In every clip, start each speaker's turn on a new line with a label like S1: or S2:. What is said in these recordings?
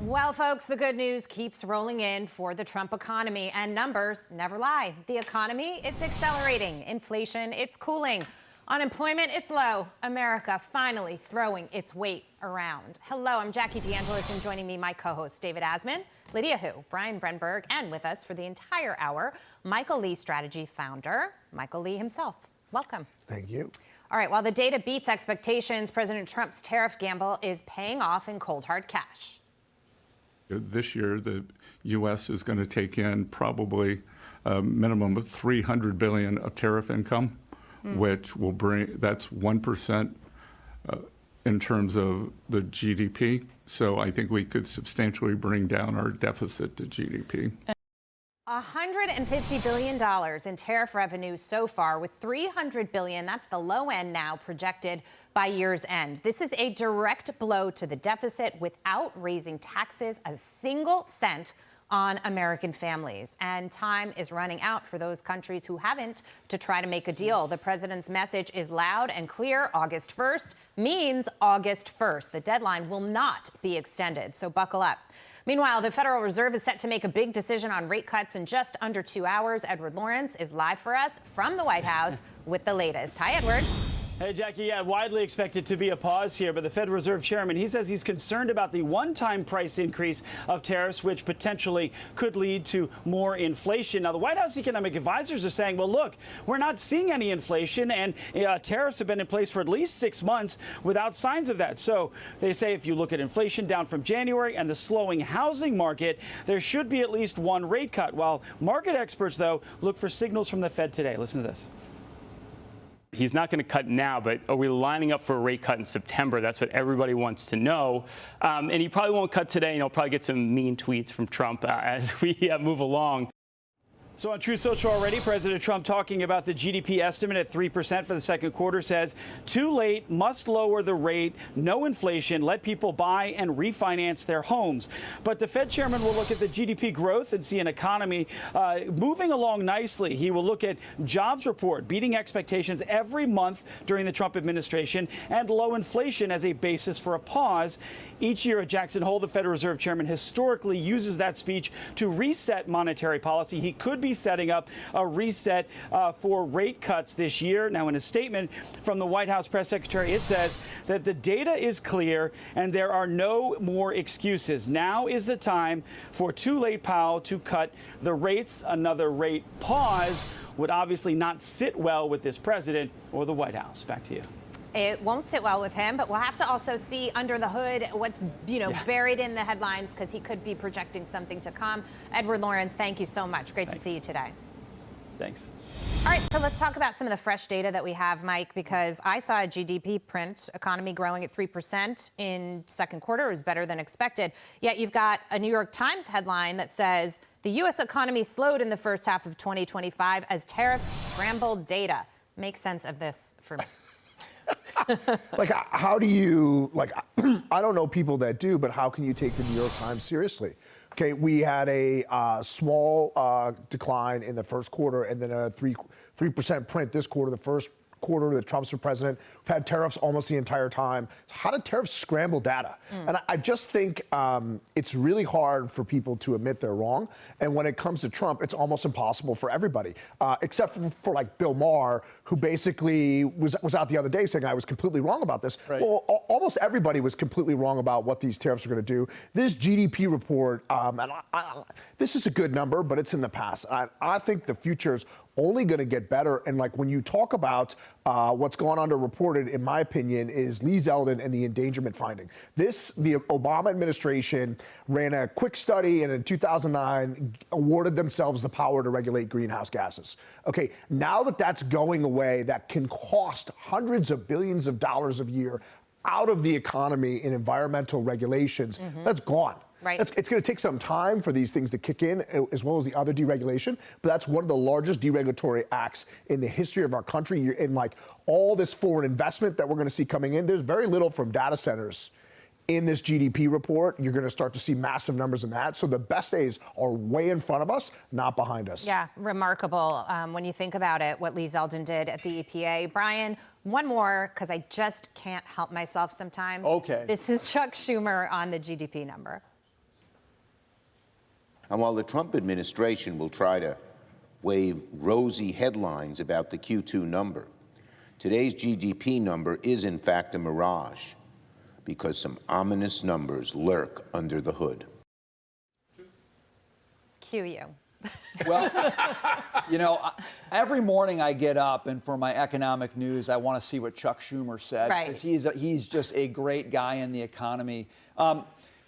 S1: Well, folks, the good news keeps rolling in for the Trump economy, and numbers never lie. The economy, it's accelerating. Inflation, it's cooling. Unemployment, it's low. America finally throwing its weight around. Hello, I'm Jackie DeAngelis, and joining me, my co-hosts David Asman, Lydia Hu, Brian Brenberg, and with us for the entire hour, Michael Lee Strategy founder, Michael Lee himself. Welcome.
S2: Thank you.
S1: All right, while the data beats expectations, President Trump's tariff gamble is paying off in cold, hard cash.
S3: This year, the U.S. is going to take in probably a minimum of $300 billion of tariff income, which will bring, that's 1% in terms of the GDP. So I think we could substantially bring down our deficit to GDP.
S1: $150 billion in tariff revenue so far, with $300 billion, that's the low end now, projected by year's end. This is a direct blow to the deficit without raising taxes a single cent on American families. And time is running out for those countries who haven't to try to make a deal. The president's message is loud and clear. August 1st means August 1st. The deadline will not be extended, so buckle up. Meanwhile, the Federal Reserve is set to make a big decision on rate cuts in just under 2 hours. Edward Lawrence is live for us from the White House with the latest. Hi, Edward.
S4: Hey, Jackie, yeah, widely expected to be a pause here, but the Fed Reserve Chairman, he says he's concerned about the one-time price increase of tariffs, which potentially could lead to more inflation. Now, the White House economic advisors are saying, well, look, we're not seeing any inflation, and tariffs have been in place for at least 6 months without signs of that. So they say if you look at inflation down from January and the slowing housing market, there should be at least one rate cut, while market experts, though, look for signals from the Fed today. Listen to this.
S5: He's not going to cut now, but are we lining up for a rate cut in September? That's what everybody wants to know. And he probably won't cut today, and he'll probably get some mean tweets from Trump as we move along.
S4: So on True Social already, President Trump talking about the GDP estimate at 3% for the second quarter says, too late, must lower the rate, no inflation, let people buy and refinance their homes. But the Fed chairman will look at the GDP growth and see an economy moving along nicely. He will look at jobs report, beating expectations every month during the Trump administration, and low inflation as a basis for a pause. Each year at Jackson Hole, the Federal Reserve Chairman historically uses that speech to reset monetary policy. He could be setting up a reset for rate cuts this year. Now, in a statement from the White House press secretary, it says that the data is clear and there are no more excuses. Now is the time for too late Powell to cut the rates. Another rate pause would obviously not sit well with this president or the White House. Back to you.
S1: It won't sit well with him, but we'll have to also see under the hood what's, buried in the headlines, because he could be projecting something to come. Edward Lawrence, thank you so much. Great to see you today.
S4: Thanks.
S1: All right, so let's talk about some of the fresh data that we have, Mike, because I saw a GDP print, economy growing at 3% in second quarter. It was better than expected. Yet you've got a New York Times headline that says the U.S. economy slowed in the first half of 2025 as tariffs scrambled data. Make sense of this for me.
S2: Like, how do you, like, I don't know people that do, but how can you take the New York Times seriously? Okay, we had a small decline in the first quarter and then a 3% print this quarter, the first quarter that Trump's the president. We've had tariffs almost the entire time. How did tariffs scramble data? And I just think it's really hard for people to admit they're wrong. And when it comes to Trump, it's almost impossible for everybody, except for like Bill Maher, who basically was out the other day saying I was completely wrong about this. Right. Well, almost everybody was completely wrong about what these tariffs are going to do. This GDP report, and this is a good number, but it's in the past. I think the future's only going to get better. And like when you talk about what's gone underreported, in my opinion, is Lee Zeldin and the endangerment finding. The Obama administration ran a quick study and in 2009 awarded themselves the power to regulate greenhouse gases. Okay, now that that's going away, that can cost hundreds of billions of dollars a year out of the economy in environmental regulations. That's gone.
S1: Right.
S2: It's going to take some time for these things to kick in, as well as the other deregulation. But that's one of the largest deregulatory acts in the history of our country. In like all this foreign investment that we're going to see coming in, there's very little from data centers in this GDP report. You're going to start to see massive numbers in that. So the best days are way in front of us, not behind us.
S1: Yeah, remarkable when you think about it, what Lee Zeldin did at the EPA. Brian, one more, because I just can't help myself sometimes.
S6: Okay.
S1: This is Chuck Schumer on the GDP number.
S6: And while the Trump administration will try to wave rosy headlines about the Q2 number, today's GDP number is in fact a mirage because some ominous numbers lurk under the hood.
S1: Cue you.
S7: Well, you know, every morning I get up, and for my economic news, I want to see what Chuck Schumer said.
S1: Right.
S7: Because he's just a great guy in the economy.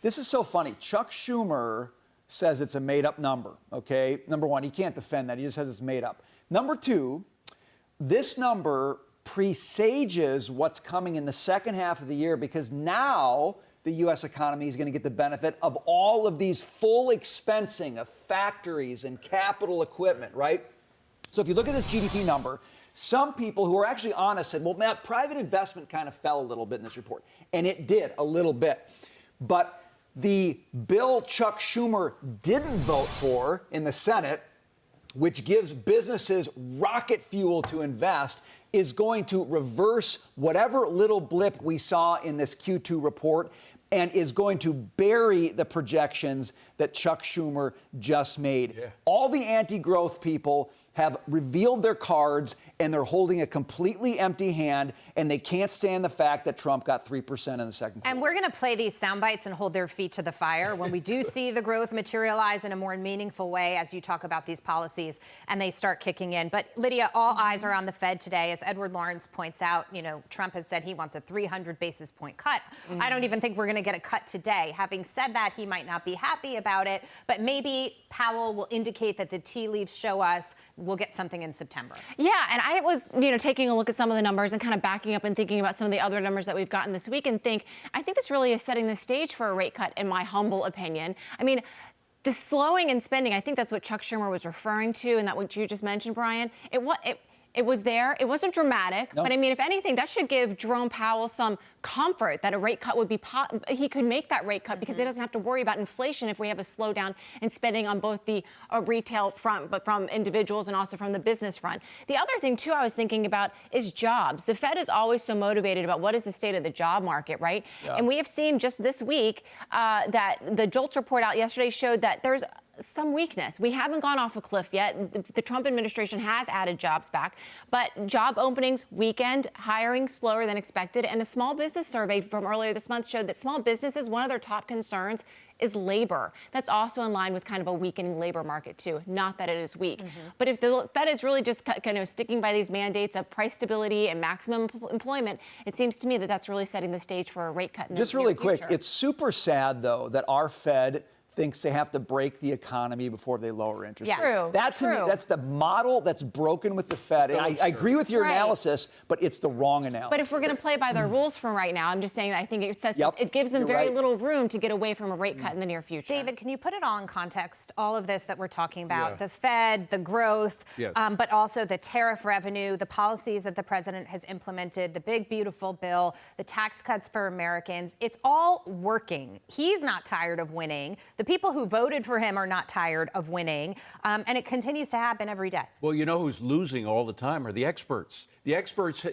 S7: This is so funny. Chuck Schumer says it's a made-up number, okay? Number one, he can't defend that. He just says it's made up. Number two, this number presages what's coming in the second half of the year because now the U.S. economy is going to get the benefit of all of these full expensing of factories and capital equipment, right? So if you look at this GDP number, some people who are actually honest said, well, Matt, private investment kind of fell a little bit in this report. And it did a little bit. But the bill Chuck Schumer didn't vote for in the Senate, which gives businesses rocket fuel to invest, is going to reverse whatever little blip we saw in this Q2 report and is going to bury the projections that Chuck Schumer just made. Yeah. All the anti-growth people have revealed their cards, and they're holding a completely empty hand, and they can't stand the fact that Trump got 3% in the second quarter.
S1: And we're going to play these sound bites and hold their feet to the fire when we do see the growth materialize in a more meaningful way as you talk about these policies and they start kicking in. But Lydia, all eyes are on the Fed today. As Edward Lawrence points out, you know, Trump has said he wants a 300 basis point cut. I don't even think we're going to get a cut today. Having said that, he might not be happy about it, but maybe Powell will indicate that the tea leaves show us we'll get something in September.
S8: Yeah, and I was, you know, taking a look at some of the numbers and kind of backing up and thinking about some of the other numbers that we've gotten this week and I think this really is setting the stage for a rate cut, in my humble opinion. I mean, the slowing in spending, I think that's what Chuck Schumer was referring to, and that what you just mentioned, Brian. It was there. It wasn't dramatic, but I mean, if anything, that should give Jerome Powell some comfort that a rate cut would be he could make that rate cut because he doesn't have to worry about inflation if we have a slowdown in spending on both the retail front, but from individuals and also from the business front. The other thing, too, I was thinking about is jobs. The Fed is always so motivated about what is the state of the job market, right? Yeah. And we have seen just this week that the JOLTS report out yesterday showed that there's some weakness. We haven't gone off a cliff yet. The Trump administration has added jobs back, but job openings weakened, hiring slower than expected, and a small business survey from earlier this month showed that small businesses, one of their top concerns is labor. That's also in line with kind of a weakening labor market too. Not that it is weak, but if the Fed is really just kind of sticking by these mandates of price stability and maximum employment, it seems to me that that's really setting the stage for a rate cut in the
S7: Just really quick,
S8: future.
S7: It's super sad though that our Fed thinks they have to break the economy before they lower interest rates.
S8: True.
S7: That to me, that's the model that's broken with the Fed. And I agree with your analysis, but it's the wrong analysis.
S8: But if we're going to play by their rules from right now, I'm just saying that I think it gives them very little room to get away from a rate cut in the near future.
S1: David, can you put it all in context, all of this that we're talking about, the Fed, the growth, but also the tariff revenue, the policies that the president has implemented, the big, beautiful bill, the tax cuts for Americans, it's all working. He's not tired of winning. The people who voted for him are not tired of winning, and it continues to happen every day.
S9: Well, you know who's losing all the time are the experts. The experts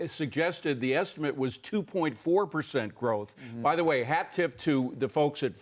S9: suggested the estimate was 2.4% growth. By the way, hat tip to the folks at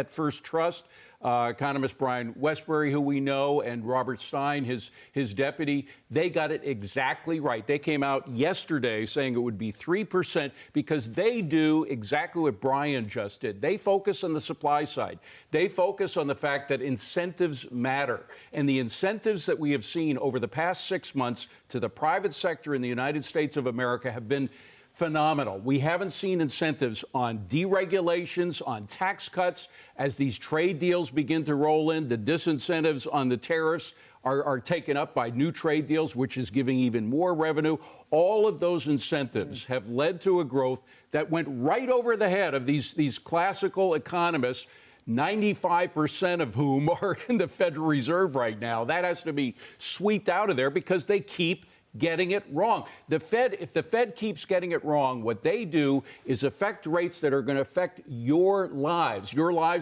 S9: First Trust, economist Brian Westbury, who we know, and Robert Stein, his deputy. They got it exactly right. They came out yesterday saying it would be 3% because they do exactly what Brian just did. They focus on the supply side. They focus on the fact that incentives matter. And the incentives that we have seen over the past 6 months to the private sector in the United States of America have been phenomenal. We haven't seen incentives on deregulations, on tax cuts. As these trade deals begin to roll in, the disincentives on the tariffs are taken up by new trade deals, which is giving even more revenue. All of those incentives have led to a growth that went right over the head of these classical economists, 95% of whom are in the Federal Reserve right now. That has to be swept out of there because they keep getting it wrong. If the Fed keeps getting it wrong, what they do is affect rates that are going to affect your lives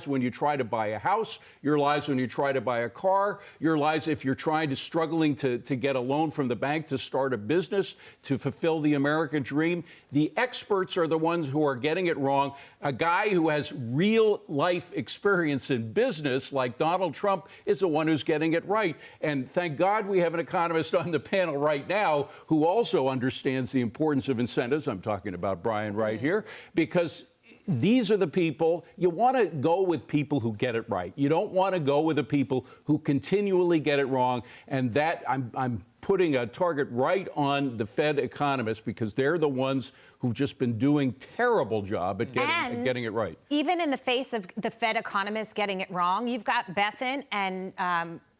S9: when you try to buy a house, your lives when you try to buy a car, your lives if you're struggling to get a loan from the bank to start a business, to fulfill the American dream. The experts are the ones who are getting it wrong. A guy who has real life experience in business like Donald Trump is the one who's getting it right. And thank God we have an economist on the panel right now who also understands the importance of incentives. I'm talking about Brian right here, because these are the people you want to go with, people who get it right. You don't want to go with the people who continually get it wrong. And that I'm putting a target right on the Fed economists, because they're the ones who've just been doing terrible job at getting it right.
S1: Even in the face of the Fed economists getting it wrong, you've got Besant and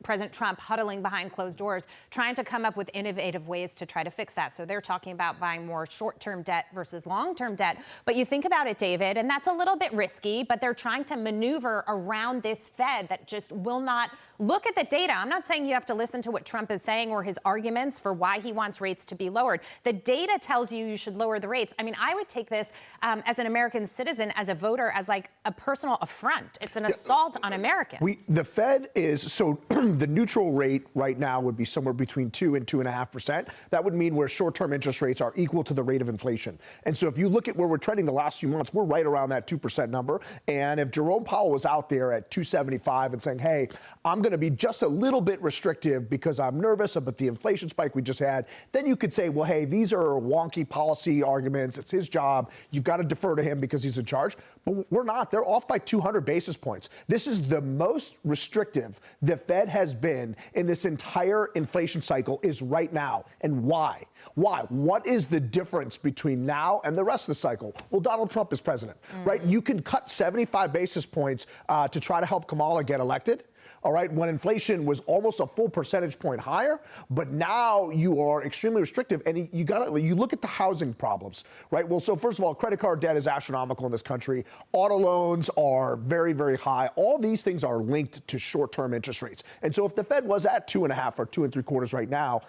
S1: President Trump huddling behind closed doors, trying to come up with innovative ways to try to fix that. So they're talking about buying more short-term debt versus long-term debt. But you think about it, David, and that's a little bit risky, but they're trying to maneuver around this Fed that just will not look at the data. I'm not saying you have to listen to what Trump is saying or his arguments for why he wants rates to be lowered. The data tells you should lower the rates. I mean, I would take this as an American citizen, as a voter, as like a personal affront. It's an assault on Americans.
S2: The Fed is, so the neutral rate right now would be somewhere between 2 and 2.5%. That would mean where short-term interest rates are equal to the rate of inflation. And so if you look at where we're trending the last few months, we're right around that 2% number. And if Jerome Powell was out there at 2.75 and saying, hey, I'm going to be just a little bit restrictive because I'm nervous about the inflation spike we just had, then you could say, well, hey, these are wonky policy arguments. It's his job. You've got to defer to him because he's in charge. But we're not. They're off by 200 basis points. This is the most restrictive the Fed has been in this entire inflation cycle is right now. And why? Why? What is the difference between now and the rest of the cycle? Well, Donald Trump is president, right? You can cut 75 basis points to try to help Kamala get elected. All right, when inflation was almost a full percentage point higher, but now you are extremely restrictive, and you look at the housing problems, right? Well, so first of all, credit card debt is astronomical in this country. Auto loans are very, very high. All these things are linked to short-term interest rates, and so if the Fed was at 2.5 or 2 3/4 right now,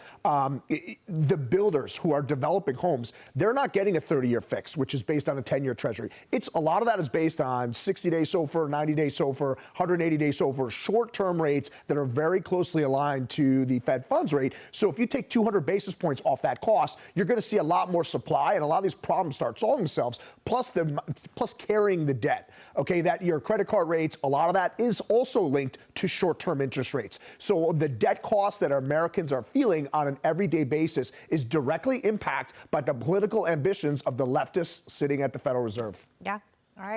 S2: the builders who are developing homes, they're not getting a 30-year fix, which is based on a 10-year Treasury. A lot of that is based on 60-day SOFR, 90-day SOFR, 180-day SOFR, short-term rates that are very closely aligned to the Fed funds rate. So if you take 200 basis points off that cost, you're going to see a lot more supply, and a lot of these problems start solving themselves, plus carrying the debt. Okay, that your credit card rates, a lot of that is also linked to short-term interest rates. So the debt costs that Americans are feeling on an everyday basis is directly impacted by the political ambitions of the leftists sitting at the Federal Reserve.
S1: Yeah. All right.